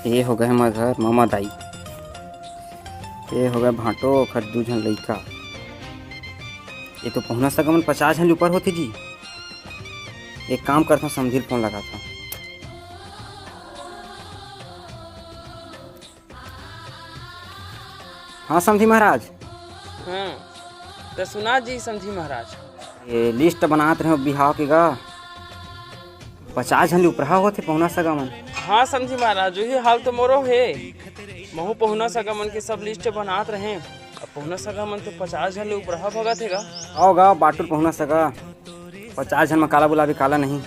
ये हो गए हमारे घर मामा दाई, ये हो गया भाटो खर 2 झन लइका। ये तो पहुना सका मन 50 झन ऊपर होते जी। एक काम करता हूँ, समझिल फोन लगा था। हाँ समझी महाराज। हाँ तो सुना जी समझी महाराज। ये लिस्ट बनात रहे बिहाव के गा 50 झन ऊपर होते पहुना सगा मन। हाँ समझी महाराज, वही हाल तो मोरो है। महू पहुना सगा मन के सब लिस्ट बनात रहे। अब पहुना सगा मन तो 50 झन ऊपर भगत हैगा। आओ गा बाटुर पहुना सगा 50 झन में काला बुलावे काला नहीं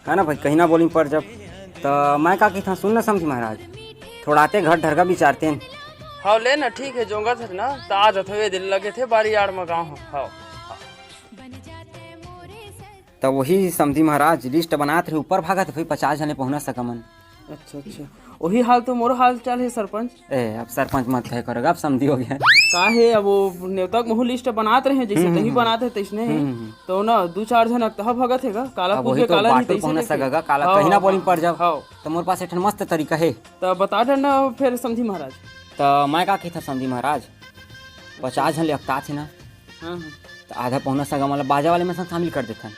है ना भाई, कहीं ना बोली पर जब तो मैं का कहता सुन ना समझी महाराज, थोड़ा आते घर ढरगा विचारते हैं। हाँ ले ना, ठीक है जोंगा थे ना तो आज थे दिन लगे थे बारी आड़ में गाँव। हाँ तो वही समझी महाराज लिस्ट बनाते रहे ऊपर भागत भाई 50 जने पहुना सका मन। अच्छा अच्छा, वही हाल तो मोर हाल चाल है सरपंच। अब सरपंच मत कहे करोगा, अब समझी हो गया का है। अब वो नेता महू लिस्ट बनाते रहे जैसे नहीं बनाते तैसने है तो ना 2-4 जन अक्तहा भगत हैगा काला पूछ के काला नहीं पहुना सका काला कहीं ना बोली पर जब तो मोर पास एक मस्त तरीका है। तो बता देना फिर समझी महाराज। तो मैं का कहता समझी महाराज 50 जन अक्ता थे ना, तो आधा पहुना सगा मतलब बाजा वाले में शामिल कर देता,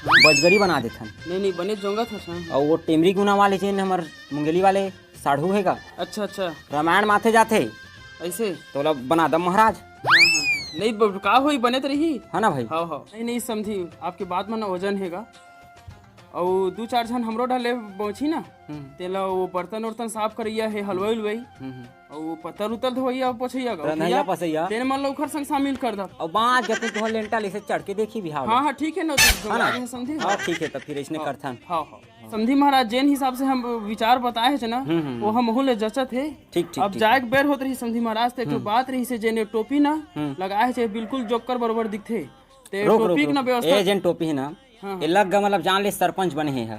बजगरी बना देथन। नहीं बने जोंगा था। और वो टेमरी गुना वाले थे हमार मुंगेली वाले साढ़ू हैगा। अच्छा अच्छा, रामायण माथे जाते ऐसे तो ला बना दम महाराज। नहीं का हुई बने तो रही है ना भाई। हाँ नहीं समझी आपके बात में ना वजन हैगा। और 2-4 जन हमरो ढले पहुंची ना तेला वो बर्तन उर्तन साफ करिया है, हलवाई उलवाई और वो पत्थर उतर धोइया पोछिया रंधैया पसैया तेरे मन लोखर संग शामिल कर दा। और बात जब तो लेंटा ले से चढ़ के देखी भी। हां ठीक है ना तो समझी। हां ठीक है, तब फिर इसने करथन। हां समझी महाराज, जेन हिसाब से हम विचार बताए है ना वो हम होले जचत है। ठीक अब जाए बेर होत रही समझी महाराज। तो एक बात रही से जेने टोपी ना लगाए है बिल्कुल जोकर बरोबर दिखथे। ते टोपी ना व्यवस्था एजेंट टोपी है ना ये लग गया, मतलब जान ले सरपंच बने है।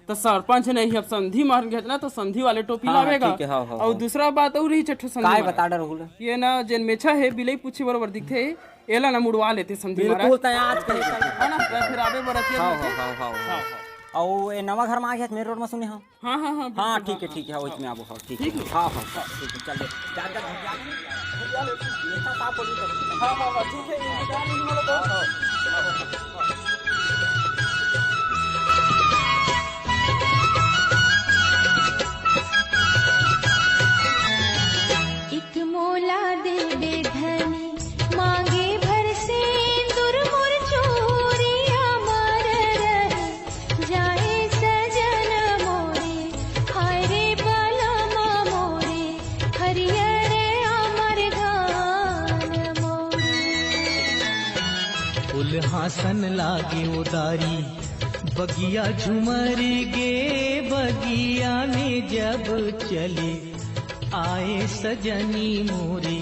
तो सरपंच नहीं, अब संधि मार गया ना तो संधि वाले टोपी लावेगा। और दूसरा बात और ही चट्ठू संधि काय बता डर रहूला ये ना जेन मेछा है बिलई पूछी बरोबर दिखथे एला ना मुड़वा लेते संधि महाराज। बिल्कुल तो आज कहीं है ना फिर आबे बरतिया। हां और ये नवा घर में आ गया मेरे रोड में सुने। हां हां ठीक है वो इसमें आबो। हां ठीक है। हां ठीक है चल ज्यादा नेता साहब बोली तो हां ठीक है इंतजार नहीं वाला तो। हासन लागे उदारी बगिया झुमर गे बगिया में जब चले आए सजनी मोरे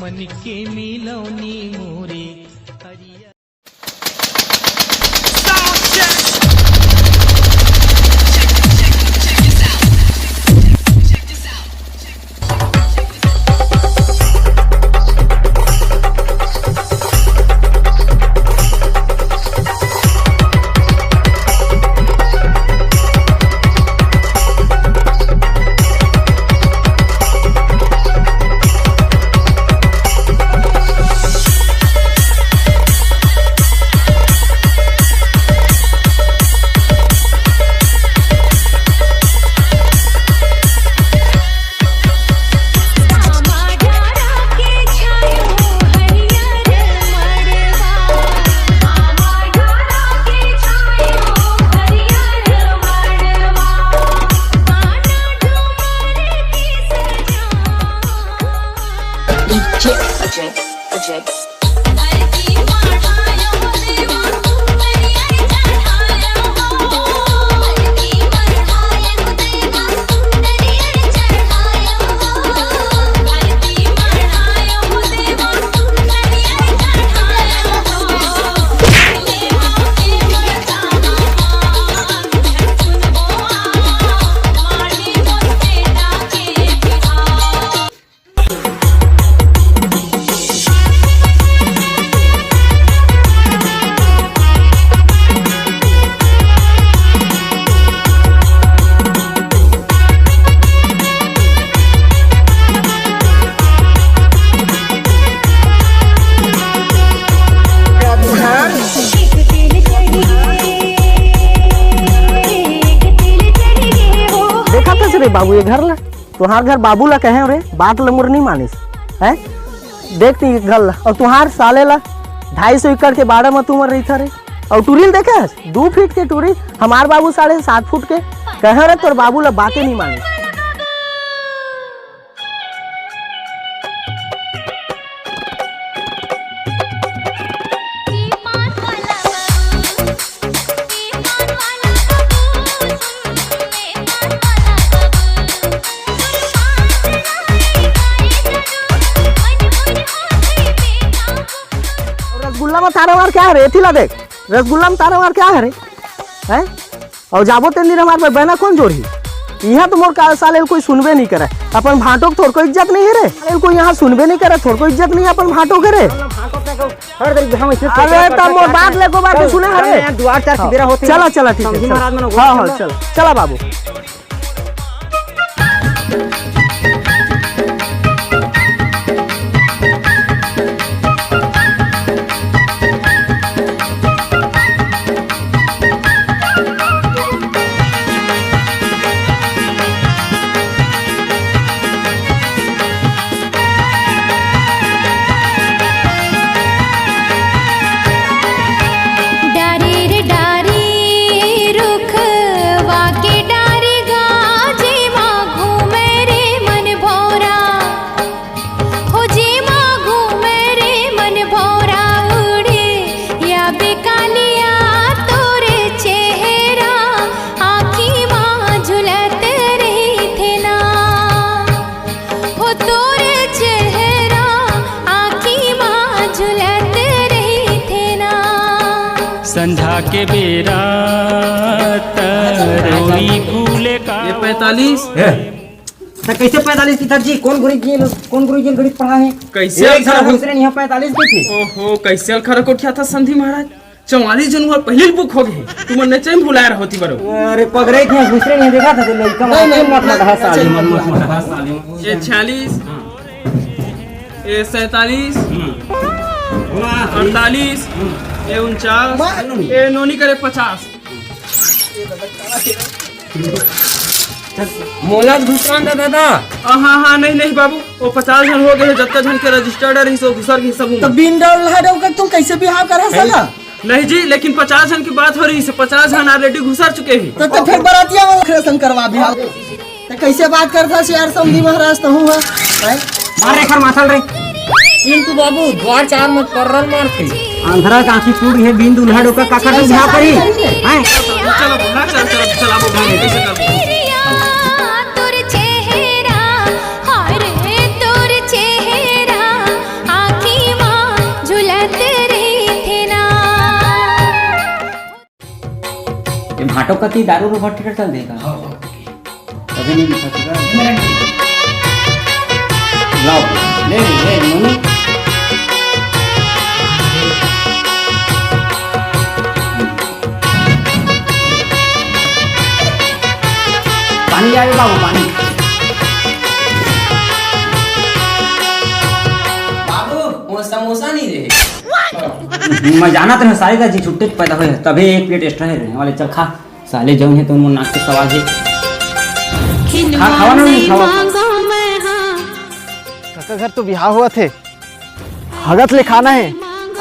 मन के मिलौनी मोरे हरिया। रे बाबू ये घर ला तुहार घर बाबू ला कहे रे बात लमुर नहीं मानिस है देखती घर ला और तुहार साले ला 250 एकड़ के बाड़ा में तुम रही था रे और टूरिल देखे 2 फीट के टूरिल हमार बाबू 7.5 फुट के कहे रे तोर बाबू ला बातें नहीं मानिस। रसगुल्ला में तारा मार क्या है रे ला देख रसगुल्ला में तारा मार क्या है रे हैं और जाबो तेन दिन हमारे बहना कौन जोड़ी यहाँ तो मोर का साले कोई सुनबे नहीं करे अपन भाटो को थोड़ को इज्जत नहीं है रे साले कोई यहाँ सुनबे नहीं करे थोड़ को इज्जत नहीं अपन भाटो के रे अरे तब मोर बात लेको बात सुने हरे चला चला ठीक है हाँ हाँ चला चला बाबू। संध्या के बेरा तरोई फूले का ये 45 तो कैसे 45 की जी कौन गुरुजी गणित पढ़ा है कैसे एक साल दूसरे यहाँ 45 की थी। ओहो कैसे अलखरा को क्या था संधि महाराज 44 जनवरी पहले बुक हो गए तुम नचे में भुला होती बरो अरे पगड़े थे दूसरे नहीं देखा था लड़का मत साली मन ये 46 ये 47 48 ये 49 ये नोनी करे 50 मोला दूसरा ना दादा हाँ हाँ नहीं बाबू वो 50 जन हो गए जब जन के रजिस्टर्ड रही सो घुसर के सब तो बिन डर का तुम कैसे बिहाव करा सका नहीं जी लेकिन 50 जन की बात हो रही है 50 जन ऑलरेडी घुसर चुके हैं तो फिर बरातिया वाला खरेसन करवा बिहाव तो कैसे बात करता यार समझी महाराज तो हुआ मार रे खर माथल रे इन तू बाबू द्वार 4 में पररल मारते आंध्रा का आंखी टूट है बिन दुल्हा डोका काका तो बिहाव करी हैं चलो बोला चल अब कैसे कर भाटो कती दारू रो भट्टी चल देगा कभी नहीं दिखा लाओ ले मम्मी पानी आए बाबू पानी बाबू वो समोसा नहीं रहे मैं जाना तो सारे का जी छुट्टे पैदा हुए तभी एक प्लेट एक्स्ट्रा है रहने वाले चल खा साले जाऊं है तो उन नाक के सवाल है खा खावा नहीं खावा काका घर तो बिहार हुआ थे हगत ले खाना है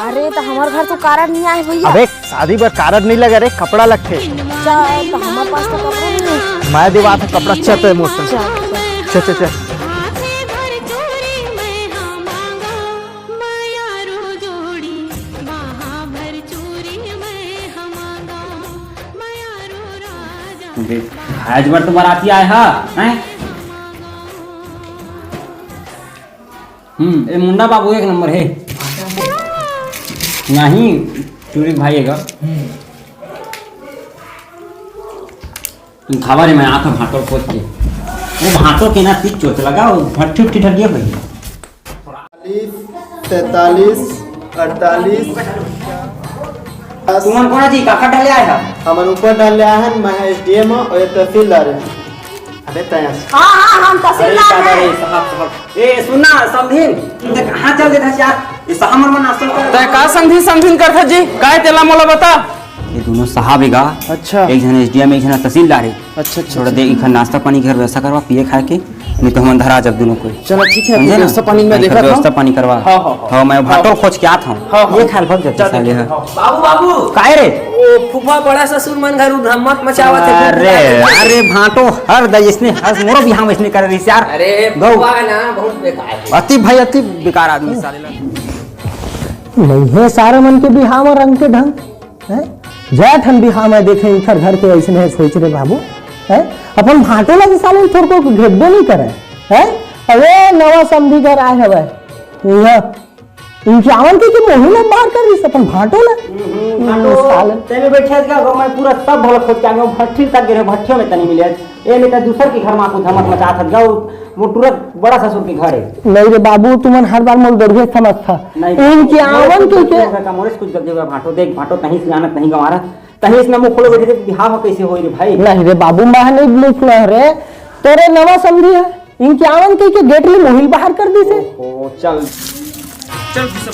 अरे तो हमारे घर तो कार्ड नहीं आए भैया अबे शादी पर कार्ड नहीं लगा रे कपड़ा लगते तो हमारे पास तो कपड़ा नहीं है मैं दिवा था कपड़ा अच्छा तो मौसम चल आज बार तो बाराती आए हैं ये मुंडा बाबू एक नंबर है नहीं टूरिक भाई है तुम खावा रे मैं आता भाटो खोद के वो भाटो के ना तीच चोट लगा वो भट्टी उट्टी ठग गया भैया 43 48 तुमन कोना जी काका डाले आए है हमर ऊपर डाल ले आहन मैं एसडीएम और ये तहसीलदार है अबे तयस हाँ हम तहसीलदार हैं साहब ए सुनना समझिन कहां चल देता यार ये हमर मन असल कर तय का समझिन कर था जी काय तेला मोला बता ये दोनों साहब हैगा। अच्छा एक जन SDM, एक जन तहसीलदार है। अच्छा अच्छा थोड़ा देर इधर नाश्ता पानी की व्यवस्था करवा, पिए खाए के, नहीं तो हम धरा जब दोनों कोई। चलो ठीक है, समझे ना? व्यवस्था पानी में देखा व्यवस्था पानी करवा। हाँ, हाँ, हाँ। हाँ मैं भाटो खोज के आता हूँ। हाँ, हाँ। ये ख्याल भग जाते साले है। बाबू बाबू काहे रे? ओ फूफा बड़ा ससुर मन घर धम्मक मचावत है। अरे अरे भाटो हर दई इसने हर मोरो बिहाव इसने कर रही यार। अरे गौ फूफा है ना बहुत बेकार है। अति भाई अति बेकार आदमी साले ला। नहीं है सारे मन के बिहाव और रंग के ढंग है। जैठ हम बिहाव में देखे इधर घर के ऐसे नहीं सोच रहे बाबू है। अपन भाटो लगे साले थोड़ को घेबे नहीं करे है। अरे नवा समझी कर आए हवे इनके आवन के मोहिला बाहर कर दी अपन भाटो ला साले तेरे बैठे का गो मैं पूरा सब भल खोज के आ गयो, भट्ठी तक गिरे, भट्ठियों में तनी मिले। ए नहीं तो दूसर के घर में आपको धमक मचा था गयो, वो तुरंत बड़ा ससुर के घर है। नहीं रे बाबू तुमन हर बार मोल दरगे समझ था इनके आवन के मोरेस कुछ गलती हुआ। भाटो देख, भाटो तहीं से जानत नहीं गवारा, तहीं से मुंह खोलो बैठे बिहाव कैसे होई रे भाई। नहीं रे बाबू मैं नहीं लिखला रे तेरे नवा समझी है। इनके आवन के गेट ले मोहिल बाहर कर दी से। ओ चल चल चल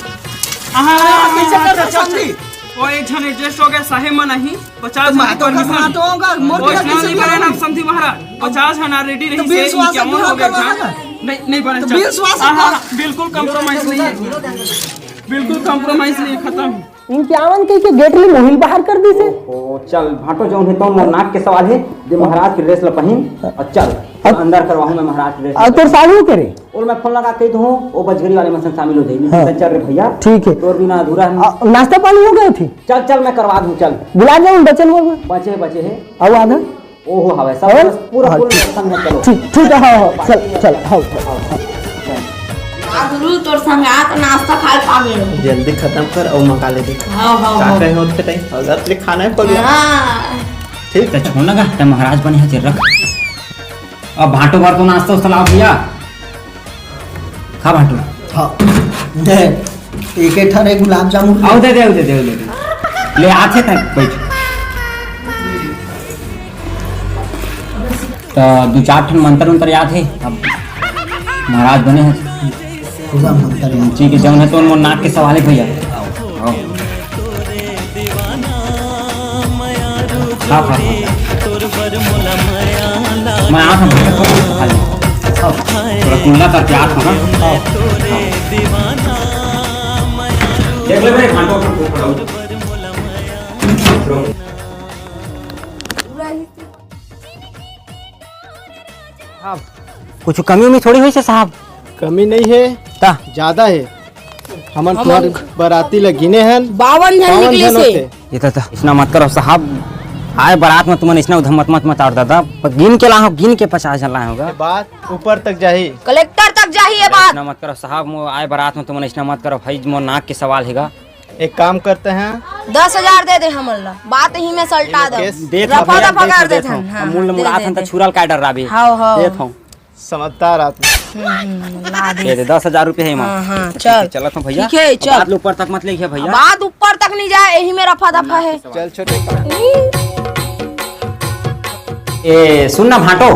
वो एक जन एडजस्ट हो गया साहे में नहीं 50 परमिशन वो इसलिए नहीं बने ना समझी महाराज 50 जन रेडी रही से क्या हो गया नहीं बने चल बिल्कुल कंप्रोमाइज नहीं है, बिल्कुल कंप्रोमाइज नहीं, खत्म। इनके आवन के गेट ले मोहिल बाहर कर दी से। ओ चल भाटो जो है तो मोर नाक के सवाल है जे महाराज की ड्रेस ल पहिन और चल अंदर करवाऊं मैं महाराज की ड्रेस। और तोर सालू करे और मैं फोन लगा के दूं वो बजगरी वाले मसन शामिल हो जाएगी। हाँ। चल रे भैया ठीक है। तोर बिना अधूरा है। नाश्ता पानी हो गए थी। चल चल मैं करवा दूं चल। गुलाब जामुन बचन हुआ बचे है अब आधा ओहो हवे सब और? पूरा हाँ, पूरा संग में चलो। ठीक ठीक है। हाँ चल चल हाँ गुरु तोर संगात नाश्ता खाए पागे। जल्दी खत्म कर और मंगा ले दे। हाँ हाँ का हाँ कहे होते टाइम अगर ले खाना है पड़ हाँ। ठीक तो छोड़ लगा तो महाराज बने है रख। अब भाटो बार तो नाश्ता उस्ता लाओ भैया, खा भाटो। हाँ दे एक एक थारे गुलाब जामुन आओ दे ले आते तक बैठ। तो दो चार ठन मंत्र उन्तर याद है। अब महाराज बने हैं ठीक है जौन है तो उन नाक के सवाल है भैया। आओ खा खा मैं आ थोड़ा कुल्ला करके आ था ना। देख ले मेरे भांडो कुछ कमी उमी थोड़ी हुई से साहब। कमी नहीं है ता ज्यादा है। हमन तुम्हार बराती लगिने हैं 52 जन निकले से। ये तो इतना मत करो साहब, आए बारात में तुमने इतना उधम मत मत दादा। गिन के लाओ, गिन के 50 जन लाए होगा। बात ऊपर तक जाही। कलेक्टर तक जाइए बात। इतना मत करो साहब, आए बारात में तुमने इतना मत करो भाई। मोर नाक के सवाल हैगा। एक काम करते हैं 10,000 दे दे हमन ला, बात ही में सल्टा दो। देख रफा दफा कर देत हन। हाँ, मूल दे मुराद हम दे। तो छुरल का डर राबे हाँ हाँ देख हूं समझदार आदमी। ला दे। ये दे 10,000 रुपए है मां। हाँ हाँ चल चलो तो भैया ठीक है, चल। बात ऊपर तक मत लेके भैया। बात ऊपर तक नहीं जाए, यही में रफा दफा है। चल छोटे ए सुन ना भाटो,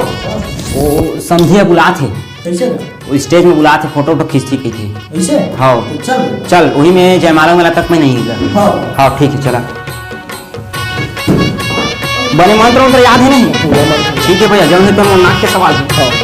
वो समझिए बुलात है कैसे वो स्टेज में बुलाते फोटो तो खींचती की थी। ऐसे हाँ चल चल वही में जयमाला वाला तक में नहीं होगा। हाँ हाँ ठीक है चला। बने मंत्र याद है नहीं? ठीक है भैया जब तो नाक के सवाल है।